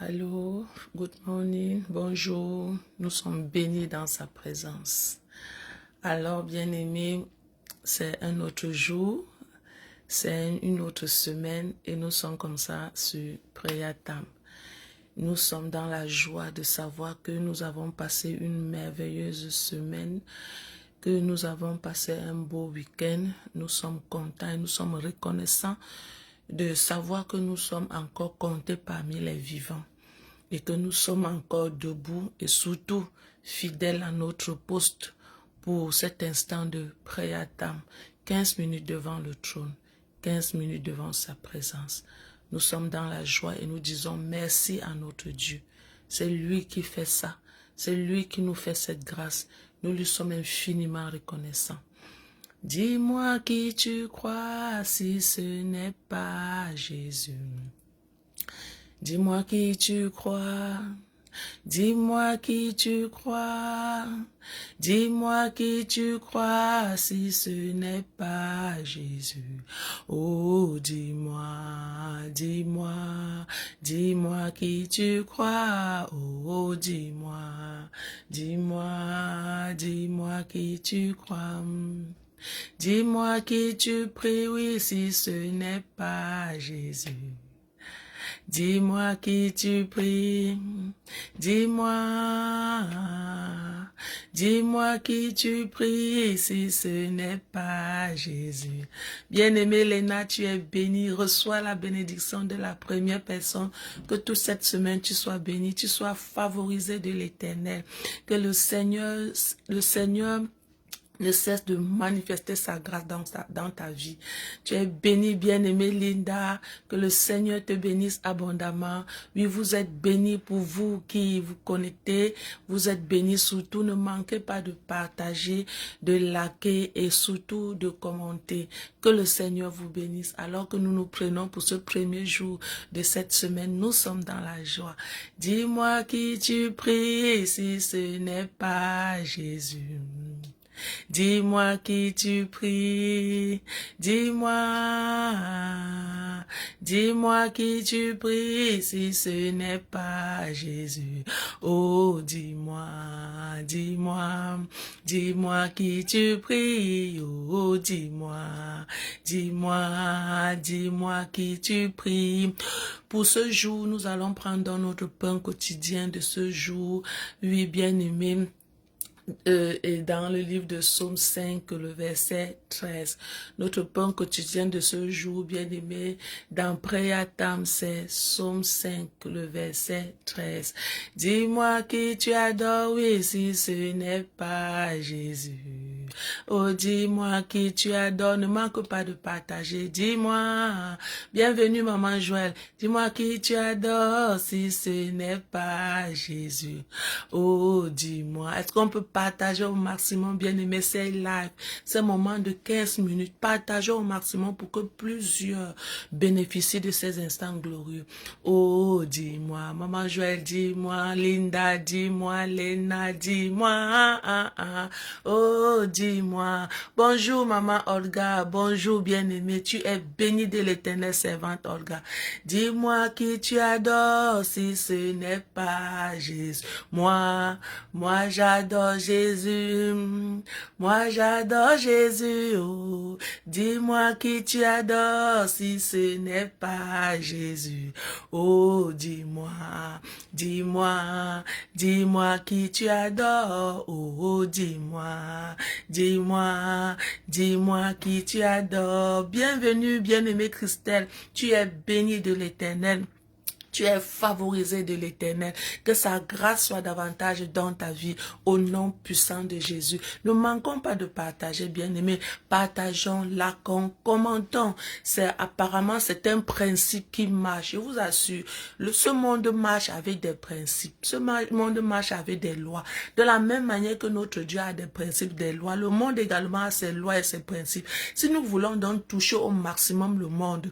Allô, good morning, bonjour, nous sommes bénis dans sa présence. Alors, bien-aimés, c'est un autre jour, c'est une autre semaine et nous sommes comme ça sur Prayer Time. Nous sommes dans la joie de savoir que nous avons passé une merveilleuse semaine, que nous avons passé un beau week-end. Nous sommes contents et nous sommes reconnaissants de savoir que nous sommes encore comptés parmi les vivants et que nous sommes encore debout et surtout fidèles à notre poste pour cet instant de Prayer Time. 15 minutes devant le trône, 15 minutes devant sa présence. Nous sommes dans la joie et nous disons merci à notre Dieu. C'est lui qui fait ça. C'est lui qui nous fait cette grâce. Nous lui sommes infiniment reconnaissants. Dis-moi qui tu crois si ce n'est pas Jésus. Dis-moi qui tu crois. Dis-moi qui tu crois. Dis-moi qui tu crois si ce n'est pas Jésus. Oh, dis-moi, dis-moi, dis-moi qui tu crois. Oh, dis-moi, dis-moi, dis-moi qui tu crois. Dis-moi qui tu pries, oui, si ce n'est pas Jésus. Dis-moi qui tu pries, dis-moi, dis-moi qui tu pries si ce n'est pas Jésus. Bien-aimée Léna, tu es bénie, reçois la bénédiction de la première personne, que toute cette semaine tu sois bénie, tu sois favorisée de l'Éternel, que le Seigneur ne cesse de manifester sa grâce dans ta vie. Tu es bénie, bien-aimée Linda, que le Seigneur te bénisse abondamment. Oui, vous êtes bénie pour vous qui vous connectez. Vous êtes bénie surtout. Ne manquez pas de partager, de liker et surtout de commenter. Que le Seigneur vous bénisse. Alors que nous nous prenons pour ce premier jour de cette semaine, nous sommes dans la joie. Dis-moi qui tu pries si ce n'est pas Jésus. Dis-moi qui tu pries, dis-moi, dis-moi qui tu pries si ce n'est pas Jésus. Oh, dis-moi, dis-moi, dis-moi qui tu pries. Oh, dis-moi, dis-moi, dis-moi qui tu pries. Pour ce jour, nous allons prendre notre pain quotidien de ce jour. Oui, bien-aimé. Et dans le livre de Psaume 5, le verset 13, notre pain quotidien de ce jour, bien-aimé, dans Prayer Time, c'est Psaume 5, le verset 13. Dis-moi qui tu adores, oui, si ce n'est pas Jésus. Oh, dis-moi qui tu adores, ne manque pas de partager. Dis-moi, bienvenue maman Joël, dis-moi qui tu adores, si ce n'est pas Jésus. Oh, dis-moi, est-ce qu'on peut partager au maximum, bien-aimé, ces lives, ces moments de 15 minutes, partager au maximum pour que plusieurs bénéficient de ces instants glorieux. Oh, dis-moi, maman Joël, dis-moi, Linda, dis-moi, Léna, dis-moi, oh, dis-moi, bonjour maman Olga, bonjour bien-aimé, tu es bénie de l'éternelle servante Olga. Dis-moi qui tu adores, si ce n'est pas Jésus. Moi j'adore Jésus, moi j'adore Jésus, oh. Dis-moi qui tu adores si ce n'est pas Jésus. Oh, dis-moi, dis-moi, dis-moi qui tu adores, oh, dis-moi, dis-moi, dis-moi qui tu adores. Bienvenue, bien-aimée Christelle, tu es bénie de l'Éternel. Tu es favorisé de l'Éternel. Que sa grâce soit davantage dans ta vie au nom puissant de Jésus. Ne manquons pas de partager, bien-aimés. Partageons, likons, commentons. Apparemment, c'est un principe qui marche. Je vous assure, ce monde marche avec des principes. Ce monde marche avec des lois. De la même manière que notre Dieu a des principes, des lois, le monde également a ses lois et ses principes. Si nous voulons donc toucher au maximum le monde,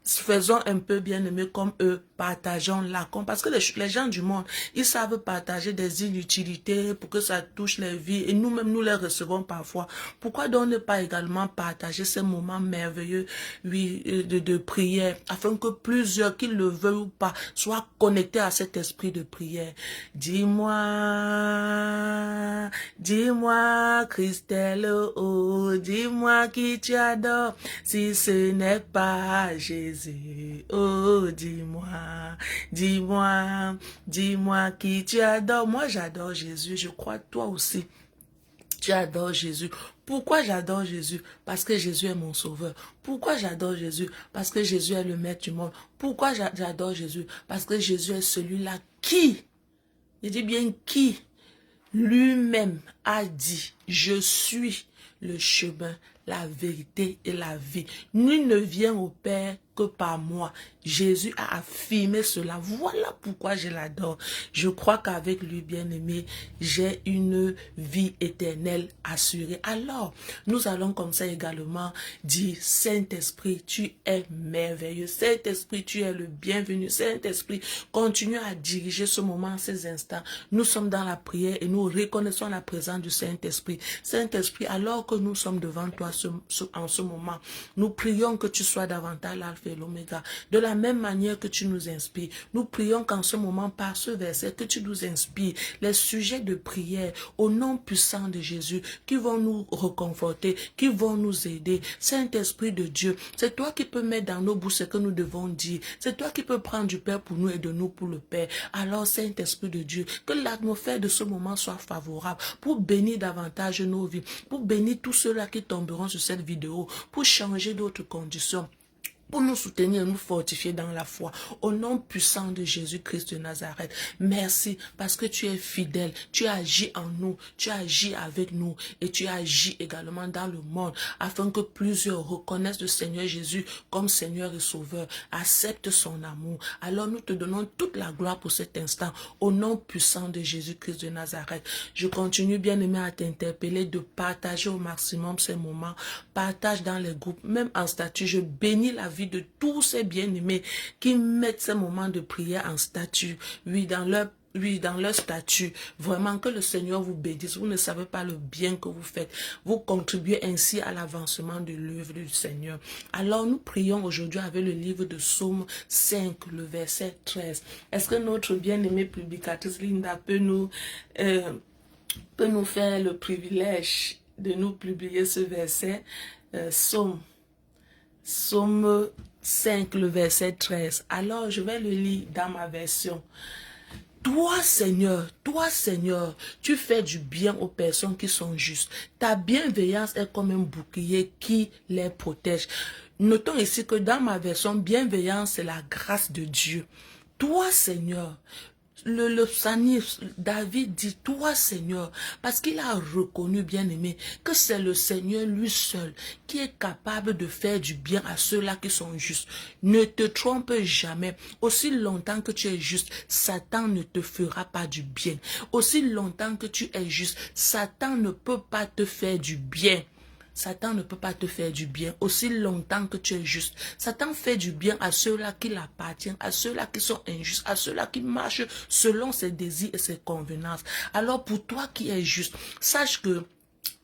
faisons un peu bien-aimés comme eux, partageons-la. Parce que les gens du monde, ils savent partager des inutilités pour que ça touche les vies. Et nous-mêmes, nous les recevons parfois. Pourquoi donc ne pas également partager ces moments merveilleux, oui, de prière, afin que plusieurs, qu'ils le veulent ou pas, soient connectés à cet esprit de prière. Dis-moi, Christelle, oh, dis-moi qui tu adores, si ce n'est pas Jésus. Oh, dis-moi qui tu adores. Moi, j'adore Jésus, je crois toi aussi. Tu adores Jésus. Pourquoi j'adore Jésus? Parce que Jésus est mon sauveur. Pourquoi j'adore Jésus? Parce que Jésus est le maître du monde. Pourquoi j'adore Jésus? Parce que Jésus est celui-là qui, je dis bien qui, lui-même a dit, je suis le chemin, la vérité et la vie. Nul ne vient au Père que par moi. Jésus a affirmé cela. Voilà pourquoi je l'adore. Je crois qu'avec lui, bien-aimé, j'ai une vie éternelle assurée. Alors, nous allons comme ça également dire, Saint-Esprit, tu es merveilleux. Saint-Esprit, tu es le bienvenu. Saint-Esprit, continue à diriger ce moment, ces instants. Nous sommes dans la prière et nous reconnaissons la présence du Saint-Esprit. Saint-Esprit, alors que nous sommes devant toi en ce moment, nous prions que tu sois davantage l'alpha et l'oméga. De la même manière que tu nous inspires, nous prions qu'en ce moment, par ce verset, que tu nous inspires les sujets de prière au nom puissant de Jésus qui vont nous reconforter, qui vont nous aider. Saint-Esprit de Dieu, c'est toi qui peux mettre dans nos bouches ce que nous devons dire. C'est toi qui peux prendre du Père pour nous et de nous pour le Père. Alors, Saint-Esprit de Dieu, que l'atmosphère de ce moment soit favorable pour bénir davantage nos vies, pour bénir tous ceux-là qui tomberont sur cette vidéo, pour changer d'autres conditions, pour nous soutenir et nous fortifier dans la foi. Au nom puissant de Jésus-Christ de Nazareth, merci parce que tu es fidèle, tu agis en nous, tu agis avec nous et tu agis également dans le monde afin que plusieurs reconnaissent le Seigneur Jésus comme Seigneur et Sauveur, acceptent son amour. Alors nous te donnons toute la gloire pour cet instant au nom puissant de Jésus-Christ de Nazareth. Je continue bien aimé à t'interpeller de partager au maximum ces moments, partage dans les groupes, même en statut. Je bénis la vie de tous ces bien-aimés qui mettent ces moments de prière en statut, oui, dans leur statut. Vraiment que le Seigneur vous bénisse. Vous ne savez pas le bien que vous faites. Vous contribuez ainsi à l'avancement de l'œuvre du Seigneur. Alors nous prions aujourd'hui avec le livre de Psaume 5, le verset 13. Est-ce que notre bien-aimée publicatrice Linda peut nous faire le privilège de nous publier ce verset? Psaume 5, le verset 13. Alors, je vais le lire dans ma version. Toi, Seigneur, tu fais du bien aux personnes qui sont justes. Ta bienveillance est comme un bouclier qui les protège. Notons ici que dans ma version, bienveillance, c'est la grâce de Dieu. Toi, Seigneur, le psalmiste David dit, toi Seigneur, parce qu'il a reconnu, bien aimé, que c'est le Seigneur lui seul qui est capable de faire du bien à ceux-là qui sont justes. Ne te trompe jamais. Aussi longtemps que tu es juste, Satan ne te fera pas du bien. Aussi longtemps que tu es juste, Satan ne peut pas te faire du bien. Satan ne peut pas te faire du bien aussi longtemps que tu es juste. Satan fait du bien à ceux-là qui l'appartiennent, à ceux-là qui sont injustes, à ceux-là qui marchent selon ses désirs et ses convenances. Alors pour toi qui es juste, sache que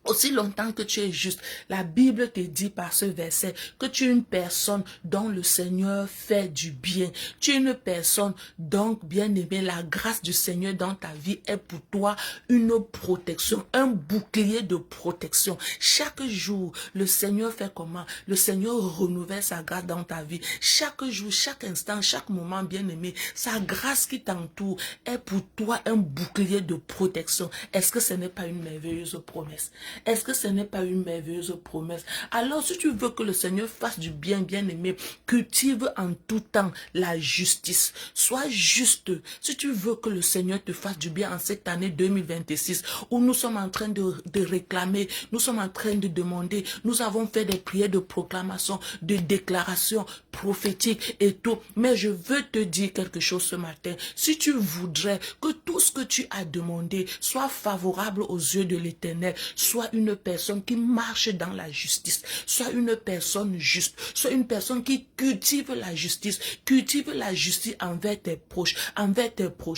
aussi longtemps que tu es juste, la Bible te dit par ce verset que tu es une personne dont le Seigneur fait du bien. Tu es une personne donc bien aimée. La grâce du Seigneur dans ta vie est pour toi une protection, un bouclier de protection. Chaque jour, le Seigneur fait comment? Le Seigneur renouvelle sa grâce dans ta vie. Chaque jour, chaque instant, chaque moment bien aimé, sa grâce qui t'entoure est pour toi un bouclier de protection. Est-ce que ce n'est pas une merveilleuse promesse? Est-ce que ce n'est pas une merveilleuse promesse? Alors, si tu veux que le Seigneur fasse du bien, bien-aimé, cultive en tout temps la justice. Sois juste. Si tu veux que le Seigneur te fasse du bien en cette année 2026, où nous sommes en train de réclamer, nous sommes en train de demander, nous avons fait des prières de proclamation, de déclaration prophétique et tout. Mais je veux te dire quelque chose ce matin. Si tu voudrais que tout ce que tu as demandé soit favorable aux yeux de l'Éternel, sois sois une personne qui marche dans la justice. Sois une personne juste. Sois une personne qui cultive la justice. Cultive la justice envers tes proches,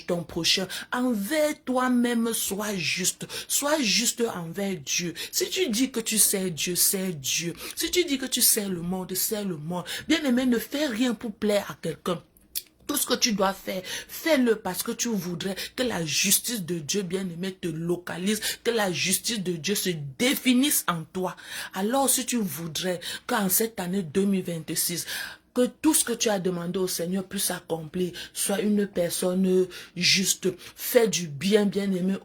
ton prochain, envers toi-même. Sois juste. Sois juste envers Dieu. Si tu dis que tu sais Dieu, c'est Dieu. Si tu dis que tu sais le monde, c'est le monde. Bien-aimé, ne fais rien pour plaire à quelqu'un. Tout ce que tu dois faire, fais-le parce que tu voudrais que la justice de Dieu, bien-aimé, te localise, que la justice de Dieu se définisse en toi. Alors, si tu voudrais qu'en cette année 2026, que tout ce que tu as demandé au Seigneur puisse s'accomplir, sois une personne juste, fais du bien, bien-aimé,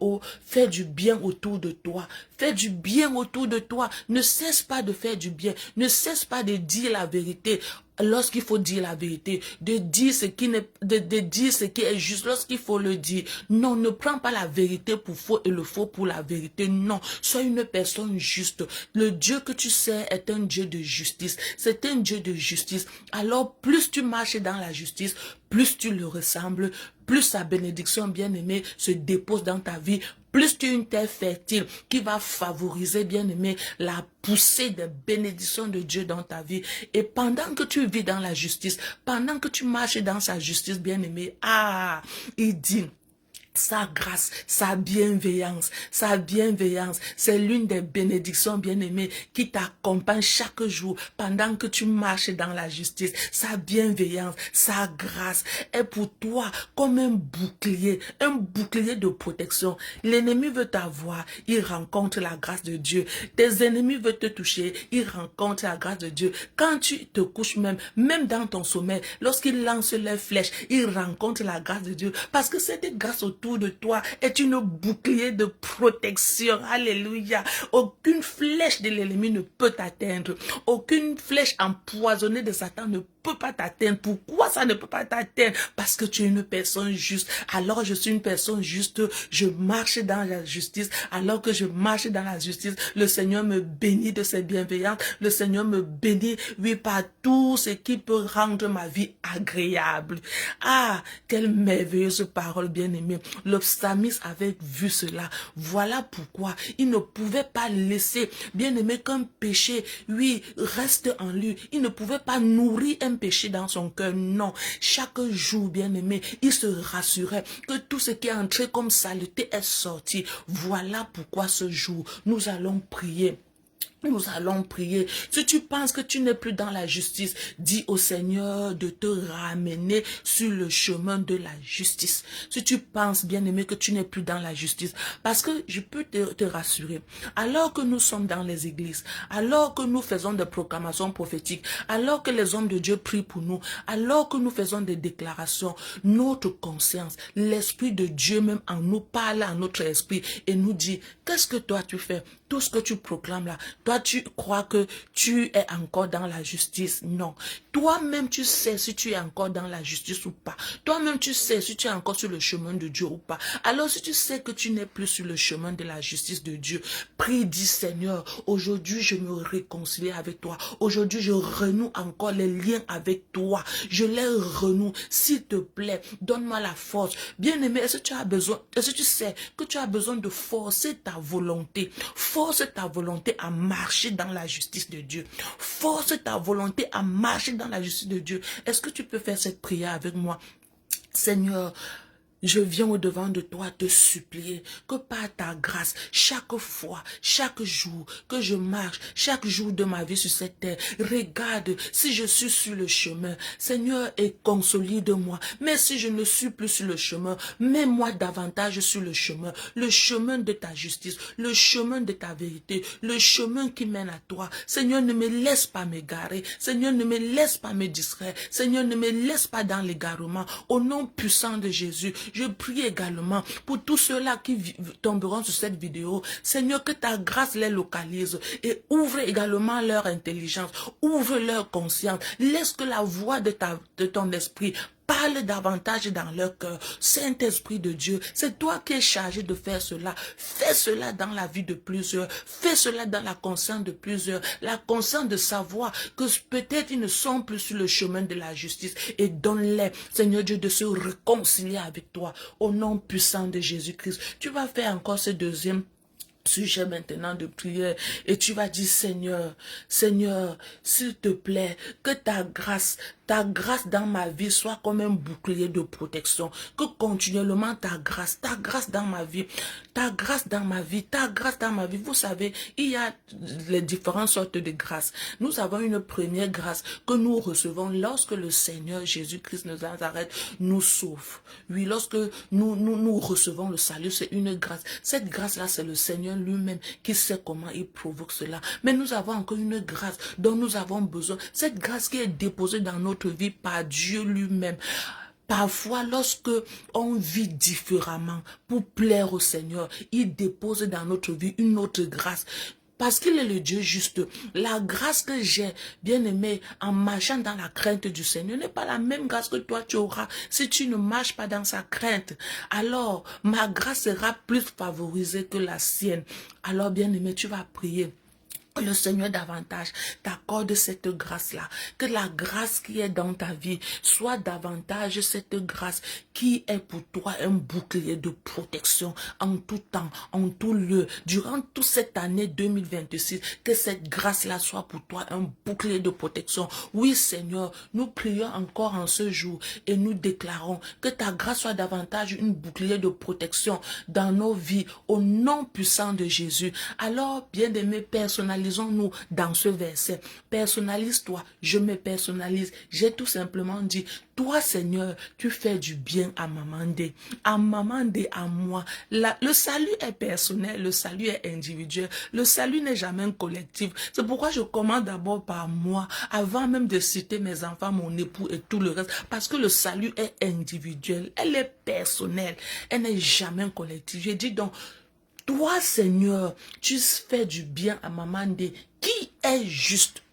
fais du bien autour de toi, fais du bien autour de toi, ne cesse pas de faire du bien, ne cesse pas de dire la vérité. Lorsqu'il faut dire la vérité, de dire ce qui est juste, lorsqu'il faut le dire. Non, ne prends pas la vérité pour faux et le faux pour la vérité. Non, sois une personne juste. Le Dieu que tu sais est un Dieu de justice. C'est un Dieu de justice. Alors, plus tu marches dans la justice, plus tu le ressembles, plus sa bénédiction bien-aimée se dépose dans ta vie, plus tu es une terre fertile qui va favoriser, bien-aimé, la poussée des bénédictions de Dieu dans ta vie. Et pendant que tu vis dans la justice, pendant que tu marches dans sa justice, bien-aimé, il dit... Sa grâce, sa bienveillance, c'est l'une des bénédictions bien-aimées qui t'accompagne chaque jour pendant que tu marches dans la justice. Sa bienveillance, sa grâce est pour toi comme un bouclier de protection. L'ennemi veut t'avoir, il rencontre la grâce de Dieu. Tes ennemis veulent te toucher, il rencontre la grâce de Dieu. Quand tu te couches même dans ton sommeil, lorsqu'il lance les flèches, il rencontre la grâce de Dieu. Parce que cette grâce autour de toi est une bouclier de protection. Alléluia. Aucune flèche de l'ennemi ne peut t'atteindre. Aucune flèche empoisonnée de Satan ne peut pas t'atteindre. Pourquoi ça ne peut pas t'atteindre? Parce que tu es une personne juste. Alors je suis une personne juste. Je marche dans la justice. Alors que je marche dans la justice, le Seigneur me bénit de ses bienveillances. Le Seigneur me bénit, oui, par tout ce qui peut rendre ma vie agréable. Quelle merveilleuse parole, bien-aimée. Le psalmiste avait vu cela. Voilà pourquoi il ne pouvait pas laisser, bien-aimé, qu'un péché, oui, reste en lui. Il ne pouvait pas nourrir un péché dans son cœur. Non. Chaque jour, bien-aimé, il se rassurait que tout ce qui est entré comme saleté est sorti. Voilà pourquoi ce jour, nous allons prier. Nous allons prier. Si tu penses que tu n'es plus dans la justice, dis au Seigneur de te ramener sur le chemin de la justice. Si tu penses, bien-aimé, que tu n'es plus dans la justice, parce que je peux te rassurer, alors que nous sommes dans les églises, alors que nous faisons des proclamations prophétiques, alors que les hommes de Dieu prient pour nous, alors que nous faisons des déclarations, notre conscience, l'Esprit de Dieu même en nous parle à notre esprit et nous dit, qu'est-ce que toi tu fais? Tout ce que tu proclames là, toi tu crois que tu es encore dans la justice? Non. Toi-même tu sais si tu es encore dans la justice ou pas. Toi-même tu sais si tu es encore sur le chemin de Dieu ou pas. Alors si tu sais que tu n'es plus sur le chemin de la justice de Dieu, prie, dis Seigneur, aujourd'hui je me réconcilie avec toi. Aujourd'hui je renoue encore les liens avec toi. Je les renoue. S'il te plaît, donne-moi la force. Bien-aimé, est-ce que tu sais que tu as besoin de forcer ta volonté? Force ta volonté à marcher dans la justice de Dieu. Force ta volonté à marcher dans la justice de Dieu. Est-ce que tu peux faire cette prière avec moi? Seigneur, je viens au-devant de toi te supplier que par ta grâce, chaque fois, chaque jour que je marche, chaque jour de ma vie sur cette terre, regarde si je suis sur le chemin, Seigneur, et consolide-moi. Mais si je ne suis plus sur le chemin, mets-moi davantage sur le chemin de ta justice, le chemin de ta vérité, le chemin qui mène à toi. Seigneur, ne me laisse pas m'égarer. Seigneur, ne me laisse pas me distraire. Seigneur, ne me laisse pas dans l'égarement. Au nom puissant de Jésus, je prie également pour tous ceux-là qui tomberont sur cette vidéo. Seigneur, que ta grâce les localise et ouvre également leur intelligence, ouvre leur conscience. Laisse que la voix de ton esprit parle davantage dans leur cœur. Saint-Esprit de Dieu, c'est toi qui es chargé de faire cela. Fais cela dans la vie de plusieurs. Fais cela dans la conscience de plusieurs. La conscience de savoir que peut-être ils ne sont plus sur le chemin de la justice. Et donne-les, Seigneur Dieu, de se réconcilier avec toi. Au nom puissant de Jésus-Christ. Tu vas faire encore ce deuxième sujet maintenant de prière et tu vas dire Seigneur, Seigneur, s'il te plaît, que ta grâce dans ma vie soit comme un bouclier de protection, que continuellement ta grâce dans ma vie, ta grâce dans ma vie, ta grâce dans ma vie. Vous savez, il y a les différentes sortes de grâces. Nous avons une première grâce que nous recevons lorsque le Seigneur Jésus-Christ de Nazareth nous sauve. Oui, lorsque nous recevons le salut, c'est une grâce. Cette grâce-là, c'est le Seigneur lui-même qui sait comment il provoque cela. Mais nous avons encore une grâce dont nous avons besoin. Cette grâce qui est déposée dans notre vie par Dieu lui-même. Parfois, lorsque on vit différemment pour plaire au Seigneur, il dépose dans notre vie une autre grâce. Parce qu'il est le Dieu juste. La grâce que j'ai, bien aimé, en marchant dans la crainte du Seigneur, n'est pas la même grâce que toi tu auras si tu ne marches pas dans sa crainte. Alors, ma grâce sera plus favorisée que la sienne. Alors, bien aimé, tu vas prier. Le Seigneur davantage t'accorde cette grâce-là. Que la grâce qui est dans ta vie soit davantage cette grâce qui est pour toi un bouclier de protection en tout temps, en tout lieu. Durant toute cette année 2026, que cette grâce-là soit pour toi un bouclier de protection. Oui, Seigneur, nous prions encore en ce jour et nous déclarons que ta grâce soit davantage une bouclier de protection dans nos vies au nom puissant de Jésus. Alors, bien-aimés, personnalisons-nous dans ce verset. Personnalise-toi, je me personnalise. J'ai tout simplement dit, toi Seigneur, tu fais du bien à Mamandé, à moi. Le salut est personnel, le salut est individuel, le salut n'est jamais collectif. C'est pourquoi je commence d'abord par moi, avant même de citer mes enfants, mon époux et tout le reste, parce que le salut est individuel, elle est personnelle, elle n'est jamais collective. J'ai dit donc, toi, Seigneur, tu fais du bien à Mamandé, qui est juste.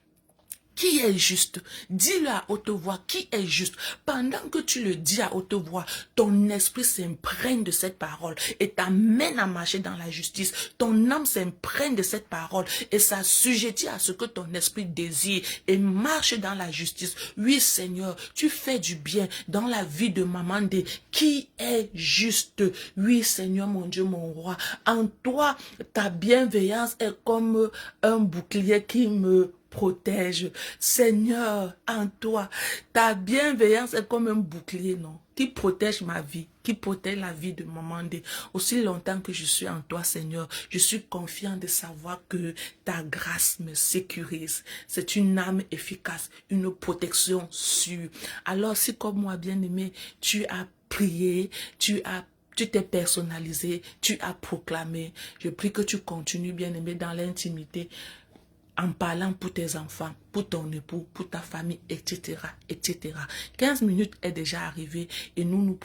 Qui est juste? Dis-le à haute voix, qui est juste? Pendant que tu le dis à haute voix, ton esprit s'imprègne de cette parole et t'amène à marcher dans la justice. Ton âme s'imprègne de cette parole et s'assujettit à ce que ton esprit désire et marche dans la justice. Oui, Seigneur, tu fais du bien dans la vie de Mamandé qui est juste. Oui, Seigneur, mon Dieu, mon roi, en toi, ta bienveillance est comme un bouclier qui me protège. Seigneur, en toi, ta bienveillance est comme un bouclier, non? Qui protège ma vie, qui protège la vie de Mamandé. Aussi longtemps que je suis en toi, Seigneur, je suis confiant de savoir que ta grâce me sécurise. C'est une âme efficace, une protection sûre. Alors, si comme moi, bien-aimé, tu as prié, tu t'es personnalisé, tu as proclamé, je prie que tu continues, bien-aimé, dans l'intimité, en parlant pour tes enfants, pour ton époux, pour ta famille, etc., etc. 15 minutes est déjà arrivé et nous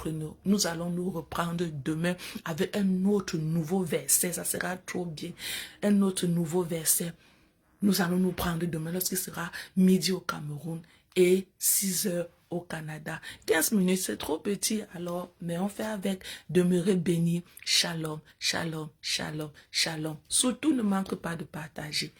allons nous reprendre demain avec un autre nouveau verset. Ça sera trop bien. Un autre nouveau verset. Nous allons nous prendre demain lorsqu'il sera midi au Cameroun et 6 heures au Canada. 15 minutes, c'est trop petit, alors, mais on fait avec. Demeurez bénis. Shalom, shalom, shalom, shalom. Surtout, ne manque pas de partager.